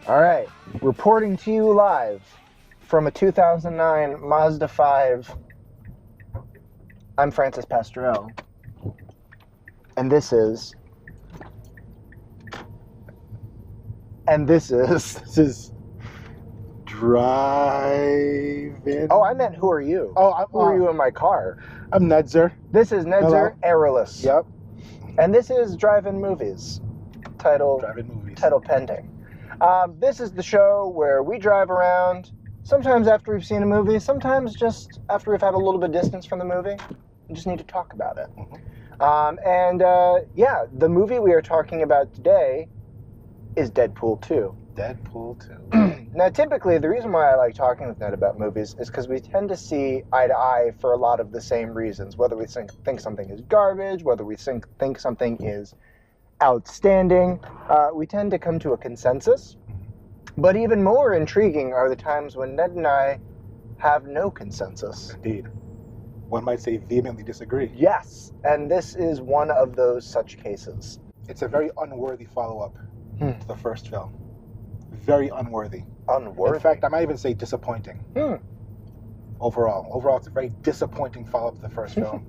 All right, reporting to you live from a 2009 Mazda 5. I'm Francis Pastrell, and this is Drivin. Oh, I meant who are you? Who are you in my car? I'm Nedzer. This is Nedzer Errorless. Yep. And this is Drivin Movies, title pending. This is the show where we drive around, sometimes after we've seen a movie, sometimes just after we've had a little bit of distance from the movie. We just need to talk about it. The movie we are talking about today is Deadpool 2. Deadpool 2. Now, typically, the reason why I like talking with Ned about movies is because we tend to see eye to eye for a lot of the same reasons. Whether we think something is garbage, whether we think something is outstanding, we tend to come to a consensus. But even more intriguing are the times when Ned and I have no consensus. Indeed. One might say vehemently disagree. Yes, and this is one of those such cases. It's a very unworthy follow-up to the first film. Very unworthy. Unworthy? In fact, I might even say disappointing. Overall, it's a very disappointing follow-up to the first film.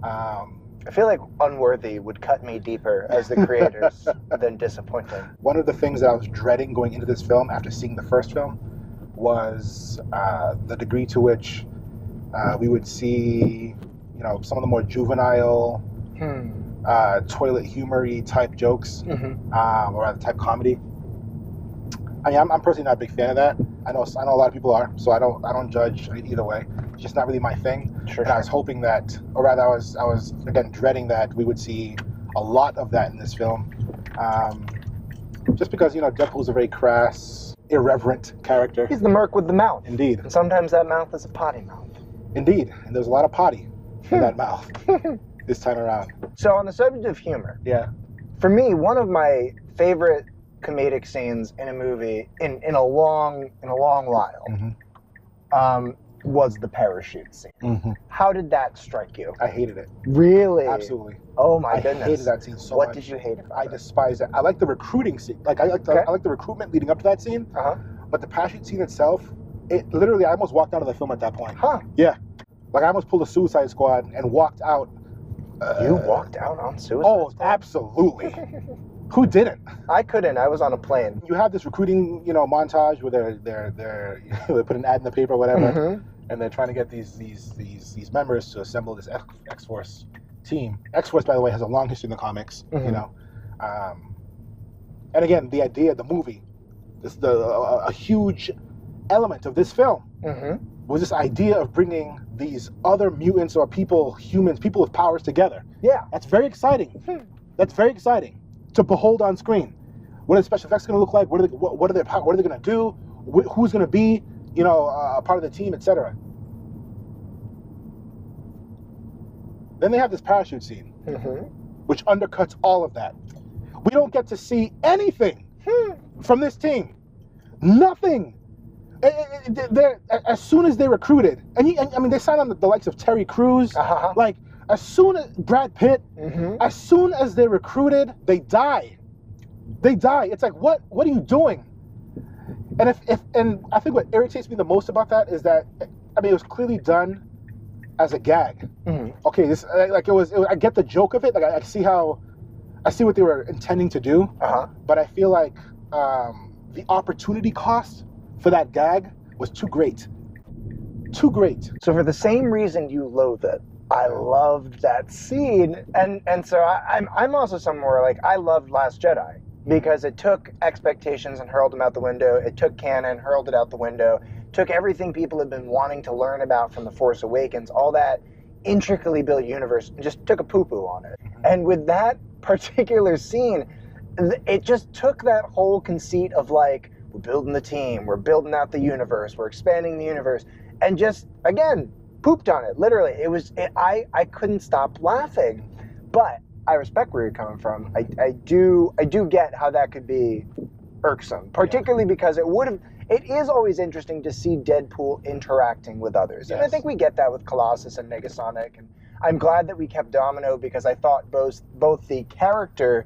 I feel like unworthy would cut me deeper as the creators than disappointing. One of the things that I was dreading going into this film after seeing the first film was the degree to which we would see, some of the more juvenile, toilet humor-y type jokes, or rather type comedy. I mean, I'm personally not a big fan of that. I know a lot of people are, so I don't judge either way. It's just not really my thing. Sure. I was hoping that, or rather, I was again dreading that we would see a lot of that in this film, just because Deadpool's a very crass, irreverent character. He's the merc with the mouth. Indeed. And sometimes that mouth is a potty mouth. Indeed, and there's a lot of potty in that mouth this time around. So on the subject of humor, yeah, for me, one of my favorite comedic scenes in a movie in a long while was the parachute scene. How did that strike you? I hated it. Really? Absolutely. Oh my goodness. I hated that scene so much. What did you hate about it? I despise it. I like the recruiting scene. I like the recruitment leading up to that scene. But the parachute scene itself, it literally, I almost walked out of the film at that point. Yeah. Like I almost pulled a Suicide Squad and walked out. You walked out on Suicide Squad? Oh, absolutely. Who didn't? I couldn't. I was on a plane. You have this recruiting, montage where they put an ad in the paper or whatever, and they're trying to get these members to assemble this X-Force team. X-Force, by the way, has a long history in the comics, And again, the idea of the movie, a huge element of this film was this idea of bringing these other mutants or humans, people with powers together. Yeah. That's very exciting. That's very exciting to behold on screen. What are the special effects going to look like? What are they going to do? Who's going to be, a part of the team, etc. Then they have this parachute scene, which undercuts all of that. We don't get to see anything from this team. Nothing. As soon as they recruited, and they signed on the likes of Terry Crews, like as soon as Brad Pitt, as soon as they recruited, they die. They die. It's like, what are you doing? And and I think what irritates me the most about that is that, it was clearly done as a gag. Okay, this it was. I get the joke of it. Like I see what they were intending to do. But I feel like the opportunity cost for that gag was too great. Too great. So for the same reason you loathe it, I loved that scene. And so I'm also somewhere like I loved Last Jedi because it took expectations and hurled them out the window. It took canon, hurled it out the window. Took everything people had been wanting to learn about from The Force Awakens, all that intricately built universe, and just took a poo-poo on it. And with that particular scene, it just took that whole conceit of like, we're building the team, we're building out the universe, we're expanding the universe, and just, again, pooped on it, literally. I couldn't stop laughing. But I respect where you're coming from. I do get how that could be irksome, particularly because it is always interesting to see Deadpool interacting with others. Yes. And I think we get that with Colossus and Negasonic, and I'm glad that we kept Domino because I thought both the character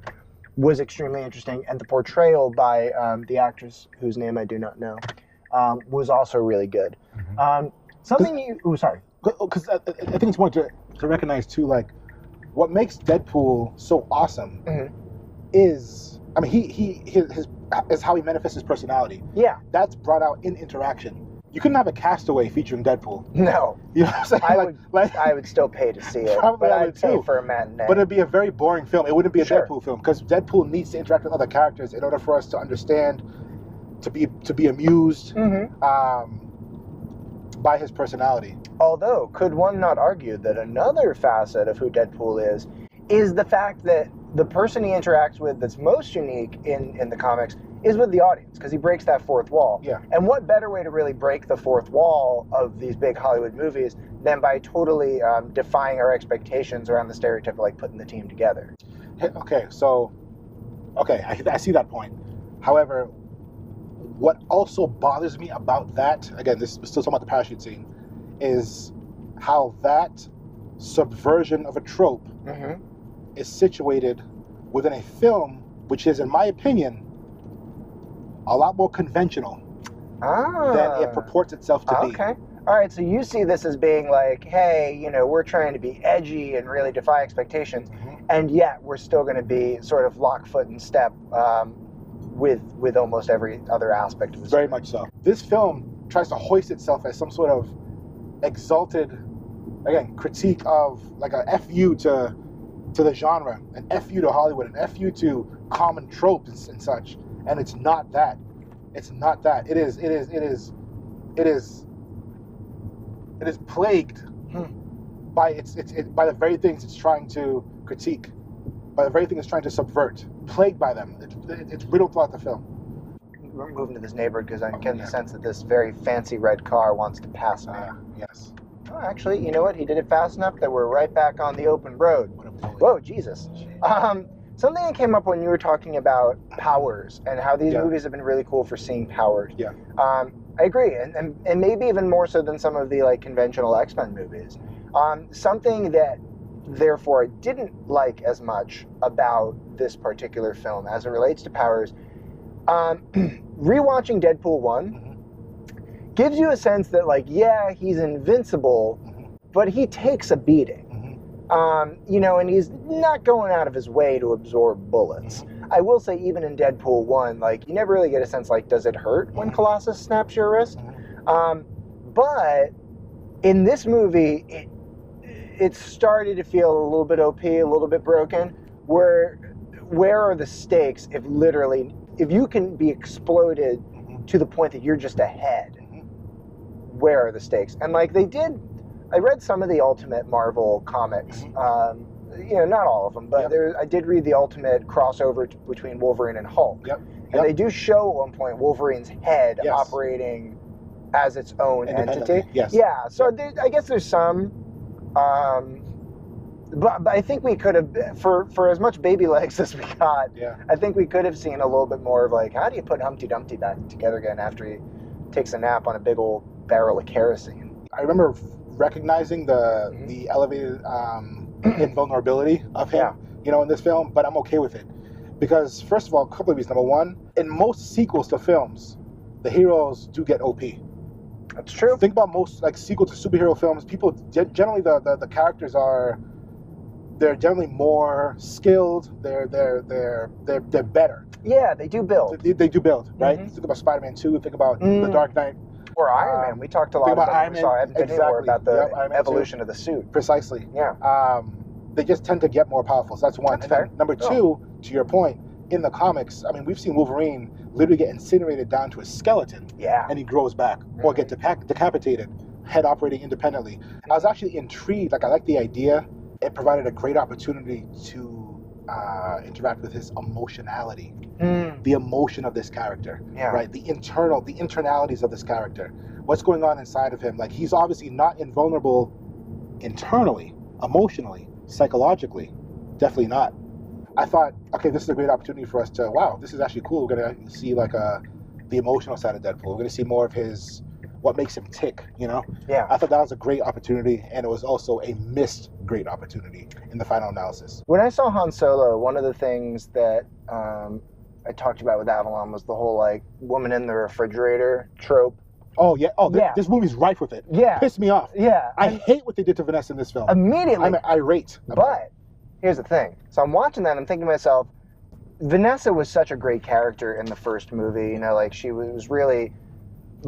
was extremely interesting, and the portrayal by the actress whose name I do not know was also really good. Something you... Oh, sorry. Because I think it's important to recognize, too, like, what makes Deadpool so awesome is... I mean, his is how he manifests his personality. Yeah. That's brought out in interaction. You couldn't have a Castaway featuring Deadpool. No. You know what I'm saying? I would still pay to see it. Probably but I would I'd pay too. for a matinee. But it'd be a very boring film. It wouldn't be a Sure. Deadpool film because Deadpool needs to interact with other characters in order for us to understand, to be amused by his personality. Although, could one not argue that another facet of who Deadpool is the fact that the person he interacts with that's most unique in the comics is with the audience, because he breaks that fourth wall. Yeah. And what better way to really break the fourth wall of these big Hollywood movies than by totally defying our expectations around the stereotype of like putting the team together? Okay, I see that point. However, what also bothers me about that, again, this is still talking about the parachute scene, is how that subversion of a trope is situated within a film which is, in my opinion, a lot more conventional than it purports itself to be. Okay. All right, so you see this as being like, hey, you know, we're trying to be edgy and really defy expectations, and yet we're still going to be sort of lock, foot, and step with almost every other aspect of the story. Very much so. This film tries to hoist itself as some sort of exalted, again, critique of like a FU to the genre, an FU to Hollywood, an FU to common tropes and such. And it's not that. It's not that. It is plagued by by the very things it's trying to critique, by the very things it's trying to subvert. Plagued by them. It's riddled throughout the film. We're moving to this neighborhood because I'm getting the sense that this very fancy red car wants to pass me. Yes. Oh, actually, you know what? He did it fast enough that we're right back on the open road. Whoa, Jesus. Something that came up when you were talking about powers and how these movies have been really cool for seeing powers. Yeah. I agree, and maybe even more so than some of the like conventional X-Men movies. Something that, therefore, I didn't like as much about this particular film as it relates to powers. Rewatching Deadpool 1 gives you a sense that, like, yeah, he's invincible, but he takes a beating. You know, and he's not going out of his way to absorb bullets. I will say, even in Deadpool 1, like, you never really get a sense, like, does it hurt when Colossus snaps your wrist? But in this movie, it started to feel a little bit OP, a little bit broken. Where are the stakes if you can be exploded to the point that you're just ahead? Where are the stakes? And like they did, I read some of the Ultimate Marvel comics. You know, not all of them, but I did read the Ultimate crossover between Wolverine and Hulk. And they do show at one point Wolverine's head operating as its own entity. Yeah, so I guess there's some. But I think we could have, for as much baby legs as we got, I think we could have seen a little bit more of like, how do you put Humpty Dumpty back together again after he takes a nap on a big old barrel of kerosene? I remember recognizing the elevated invulnerability of him, you know, in this film, but I'm okay with it. Because, first of all, a couple of reasons. Number one, in most sequels to films, the heroes do get OP. That's true. Think about most, like, sequel to superhero films, people, generally the characters they're generally more skilled, they're better. Yeah, they do build. They do build, right? Think about Spider-Man 2, think about The Dark Knight. Or Iron Man. We talked a lot about Iron Man. About the evolution of the suit. Precisely. Yeah. They just tend to get more powerful. So that's one. That's fair. Number two, to your point, in the comics, I mean, we've seen Wolverine literally get incinerated down to a skeleton. Yeah. And he grows back. Or get decapitated, head operating independently. I was actually intrigued. Like, I like the idea. It provided a great opportunity to interact with his emotionality. The emotion of this character, right? The internalities of this character. What's going on inside of him? Like, he's obviously not invulnerable internally, emotionally, psychologically. Definitely not. I thought, okay, this is a great opportunity for us to, wow, this is actually cool. We're going to see like the emotional side of Deadpool. We're going to see more of his what makes him tick, you know? Yeah. I thought that was a great opportunity, and it was also a missed great opportunity in the final analysis. When I saw Han Solo, one of the things that I talked about with Avalon was the whole, like, woman in the refrigerator trope. Oh, yeah. Oh, Yeah. This movie's rife with it. Yeah. Pissed me off. Yeah. I hate what they did to Vanessa in this film. Immediately. I'm irate. But here's the thing. So I'm watching that and I'm thinking to myself, Vanessa was such a great character in the first movie. You know, like, she was really...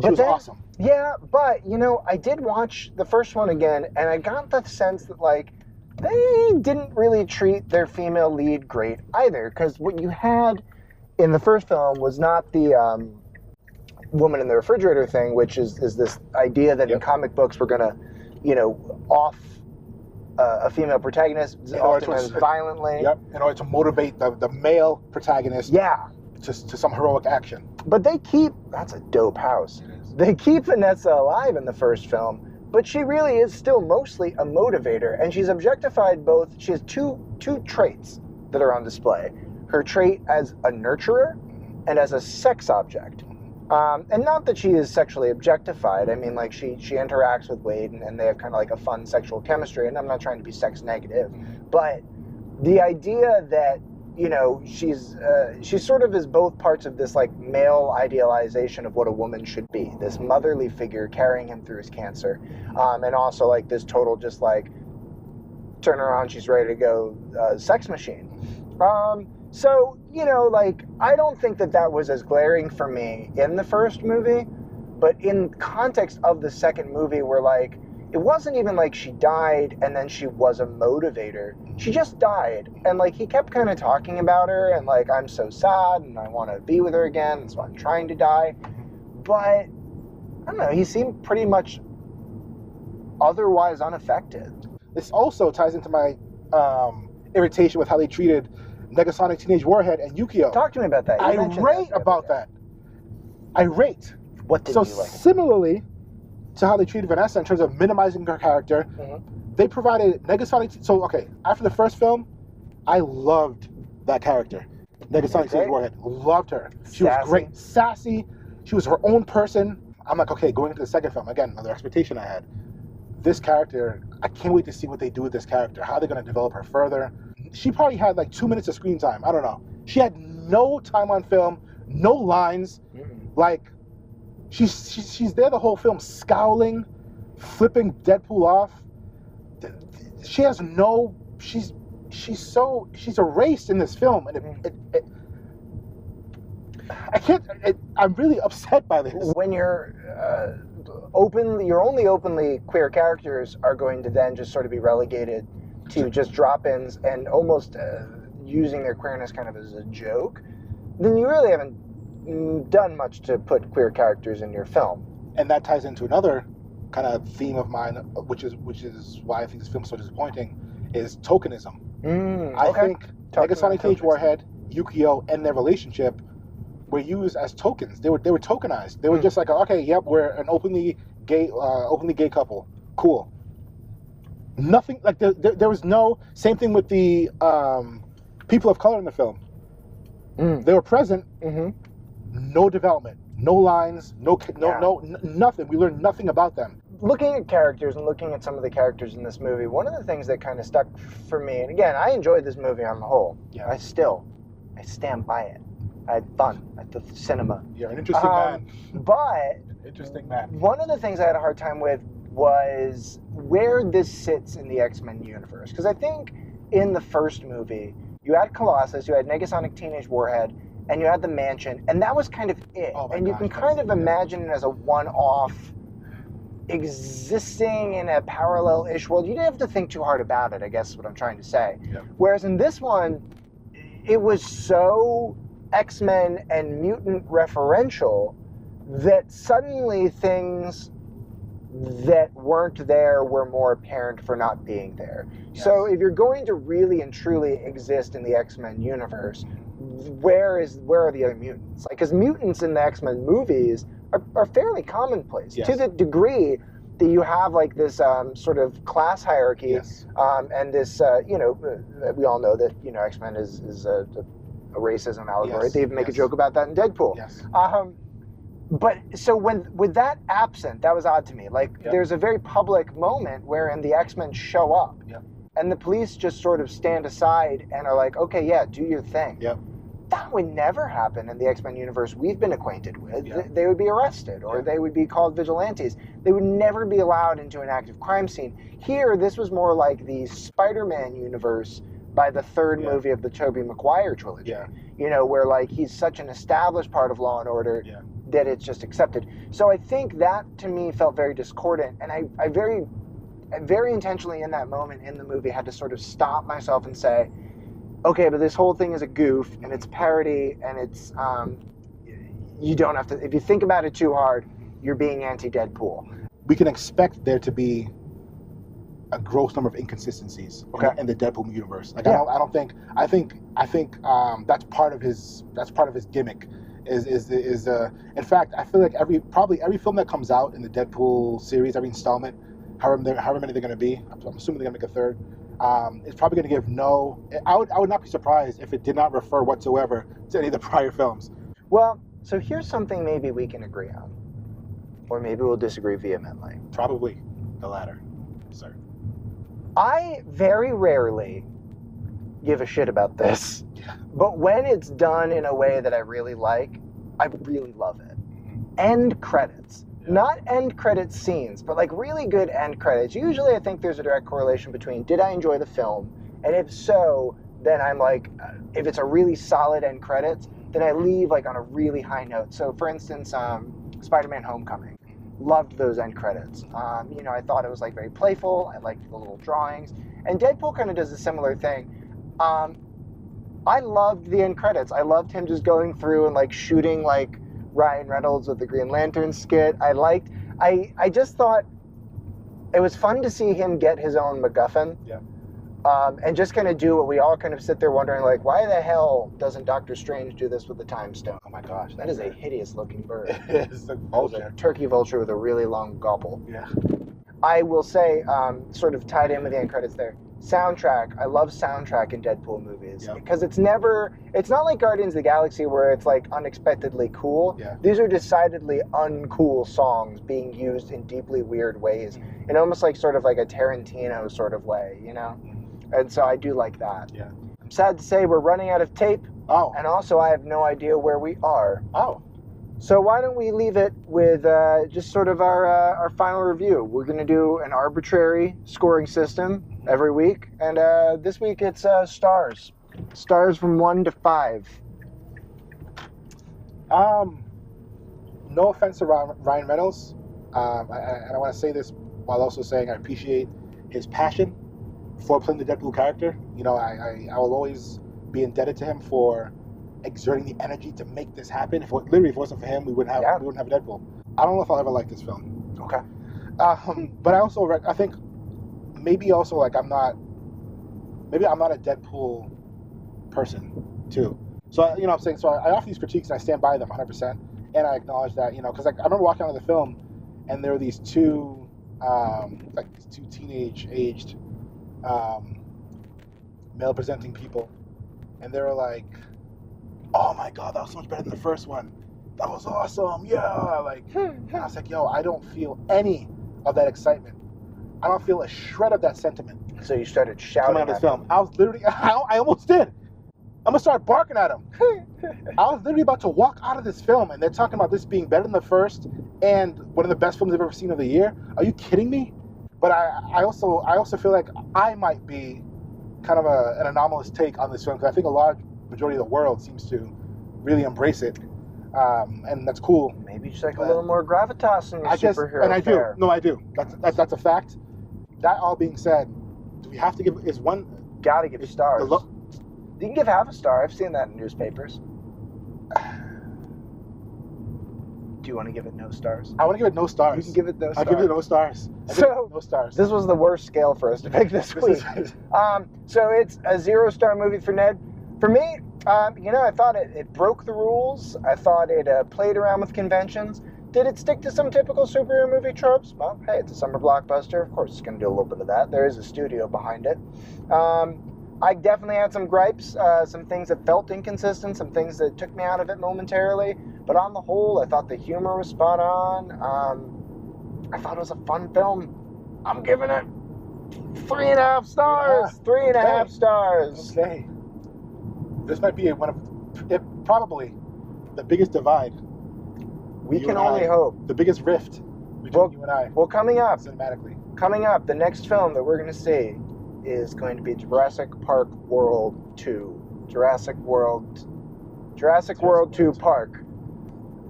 She was awesome. Yeah, but, you know, I did watch the first one again, and I got the sense that, like, they didn't really treat their female lead great either, because what you had in the first film was not the woman in the refrigerator thing, which is this idea that in comic books we're going to, you know, off a female protagonist, oftentimes violently. Yep, in order to motivate the male protagonist to some heroic action. But they keep, that's a dope house. They keep Vanessa alive in the first film, but she really is still mostly a motivator, and she's objectified both. She has two traits that are on display. Her trait as a nurturer and as a sex object. And not that she is sexually objectified. I mean, like, she interacts with Wade, and they have kind of like a fun sexual chemistry, and I'm not trying to be sex negative, but the idea that, you know, she sort of is both parts of this, like, male idealization of what a woman should be, this motherly figure carrying him through his cancer, and also, like, this total just, like, turn her on, she's ready to go, sex machine. So, you know, like, I don't think that was as glaring for me in the first movie, but in context of the second movie, where, like, it wasn't even like she died and then she was a motivator. She just died. And, like, he kept kind of talking about her and, like, I'm so sad and I want to be with her again, and so I'm trying to die. But, I don't know, he seemed pretty much otherwise unaffected. This also ties into my irritation with how they treated Negasonic Teenage Warhead and Yukio. Talk to me about that. Irate about that. Irate. What did you like? Similarly to how they treated Vanessa in terms of minimizing her character, they provided Negasonic... So, okay, after the first film, I loved that character. Negasonic Teenage Warhead. Loved her. She was great. Sassy. She was her own person. I'm like, okay, going into the second film, again, another expectation I had. This character, I can't wait to see what they do with this character. How they're going to develop her further. She probably had like 2 minutes of screen time. I don't know. She had no time on film, no lines. Like, she's there the whole film, scowling, flipping Deadpool off. She has no. She's erased in this film, and I can't. I'm really upset by this. When you're your only openly queer characters are going to then just sort of be relegated to just drop-ins and almost using their queerness kind of as a joke, then you really haven't done much to put queer characters in your film. And that ties into another kind of theme of mine, which is why I think this film is so disappointing, is tokenism. I think Negasonic Teenage Warhead, Yukio, and their relationship were used as tokens. They were tokenized. They were just like, okay, yep, we're an openly gay couple. Cool. Nothing, like, there was no, same thing with the people of color in the film. They were present, no development, no lines, nothing. We learned nothing about them. Looking at characters and looking at some of the characters in this movie, one of the things that kind of stuck for me, and again, I enjoyed this movie on the whole. Yeah. I stand by it. I had fun at the cinema. You're an interesting man. But interesting man. One of the things I had a hard time with was where this sits in the X-Men universe. Because I think in the first movie, you had Colossus, you had Negasonic Teenage Warhead, and you had the Mansion, and that was kind of it. And you can kind of imagine it as a one-off existing in a parallel-ish world. You didn't have to think too hard about it, I guess is what I'm trying to say. Yeah. Whereas in this one, it was so X-Men and mutant referential that suddenly things that weren't there were more apparent for not being there. Yes. So if you're going to really and truly exist in the X-Men universe, where are the other mutants? Like, because mutants in the X-Men movies are fairly commonplace, yes, to the degree that you have like this sort of class hierarchy, yes, and this we all know that X-Men is a racism allegory. Yes. They even make a joke about that in Deadpool. Yes. But so with that absent, that was odd to me. Like there's a very public moment wherein the X-Men show up, and the police just sort of stand aside and are like, "Okay, yeah, do your thing." That would never happen in the X-Men universe we've been acquainted with. They would be arrested, or they would be called vigilantes. They would never be allowed into an active crime scene. Here, this was more like the Spider-Man universe by the third movie of the Tobey Maguire trilogy. You know, where like he's such an established part of Law and Order that it's just accepted. So I think that to me felt very discordant, and I very intentionally in that moment in the movie had to sort of stop myself and say, okay, but this whole thing is a goof, and it's parody, and it's, you don't have to, if you think about it too hard, you're being anti-Deadpool. We can expect there to be a gross number of inconsistencies in the Deadpool universe. Like I think that's part of his gimmick. In fact, I feel like probably every film that comes out in the Deadpool series, every installment, however many they're going to be, I'm assuming they're going to make a third. It's probably going to give I would not be surprised if it did not refer whatsoever to any of the prior films. Well, so here's something maybe we can agree on. Or maybe we'll disagree vehemently. Probably the latter, sir. I very rarely give a shit about this. But when it's done in a way that I really like, I really love it. End credits. Not end credit scenes, but like really good end credits. Usually I think there's a direct correlation between did I enjoy the film, and if so, then I'm like, if it's a really solid end credits, then I leave like on a really high note. So for instance, Spider-Man Homecoming. Loved those end credits. You know, I thought it was like very playful. I liked the little drawings. And Deadpool kind of does a similar thing. I loved the end credits. I loved him just going through and like shooting like Ryan Reynolds with the Green Lantern skit. I just thought it was fun to see him get his own MacGuffin. And just kind of do what we all kind of sit there wondering, like, why the hell doesn't Doctor Strange do this with the Time Stone? Oh my gosh, that is a hideous looking bird. It's a vulture. A turkey vulture with a really long gobble. I will say, sort of tied in with the end credits there, soundtrack. I love soundtrack in Deadpool movies because it's not like Guardians of the Galaxy where it's like unexpectedly cool. These are decidedly uncool songs being used in deeply weird ways, in almost like sort of like a Tarantino sort of way, you know? And so I do like that. I'm sad to say we're running out of tape. And also I have no idea where we are. So why don't we leave it with just sort of our final review. We're going to do an arbitrary scoring system every week. And this week it's stars. Stars from 1 to 5. No offense to Ryan Reynolds. And I want to say this while also saying I appreciate his passion for playing the Deadpool character. You know, I will always be indebted to him for exerting the energy to make this happen. If it wasn't for him, we wouldn't have Deadpool. I don't know if I'll ever like this film. But I think maybe also like I'm not a Deadpool person too. So you know what I'm saying. So I offer these critiques and I stand by them 100%. And I acknowledge that, you know, because like I remember walking out of the film and there were these two teenage aged male presenting people, and they were like, oh my god, that was so much better than the first one, that was awesome, like, and I was like, yo, I don't feel any of that excitement. I don't feel a shred of that sentiment. So you started shouting at this film. I was literally, I almost did. I'm gonna start barking at him. I was literally about to walk out of this film and they're talking about this being better than the first and one of the best films I've ever seen of the year. Are you kidding me? But I also feel like I might be kind of an anomalous take on this film because I think a large majority of the world seems to really embrace it, and that's cool. Maybe just like a little more gravitas in your superhero. And I do. No, I do. That's a fact. That all being said, do we have to give? Gotta give stars. You can give half a star. I've seen that in newspapers. Do you want to give it no stars? I want to give it no stars. You can give it no stars. I'll give it no stars. No stars. This was the worst scale for us to pick this week. So it's a 0-star movie for Ned. For me, you know, I thought it broke the rules. I thought it played around with conventions. Did it stick to some typical superhero movie tropes? Well, hey, it's a summer blockbuster. Of course, it's going to do a little bit of that. There is a studio behind it. I definitely had some gripes, some things that felt inconsistent, some things that took me out of it momentarily. But on the whole, I thought the humor was spot on. I thought it was a fun film. I'm giving it 3.5 stars. Yeah. 3.5 Okay. stars. Okay. This might be probably the biggest divide. We You can and only I. hope. The biggest rift between you and I. Well, coming up, Cinematically. the next film that we're going to see is going to be Jurassic Park World 2. Jurassic World 2 Park.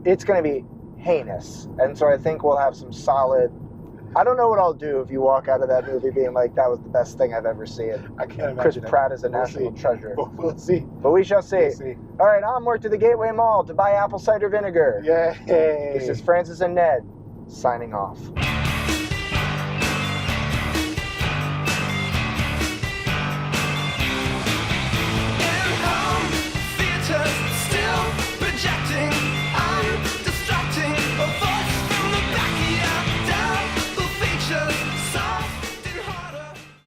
It's going to be heinous. And so I think we'll have some solid... I don't know what I'll do if you walk out of that movie being like, that was the best thing I've ever seen. I can't imagine Chris it. Pratt is a We'll national see. treasure. We'll see. But we shall see. We'll see. All right, onward to the Gateway Mall to buy apple cider vinegar. Yay. This is Francis and Ned signing off.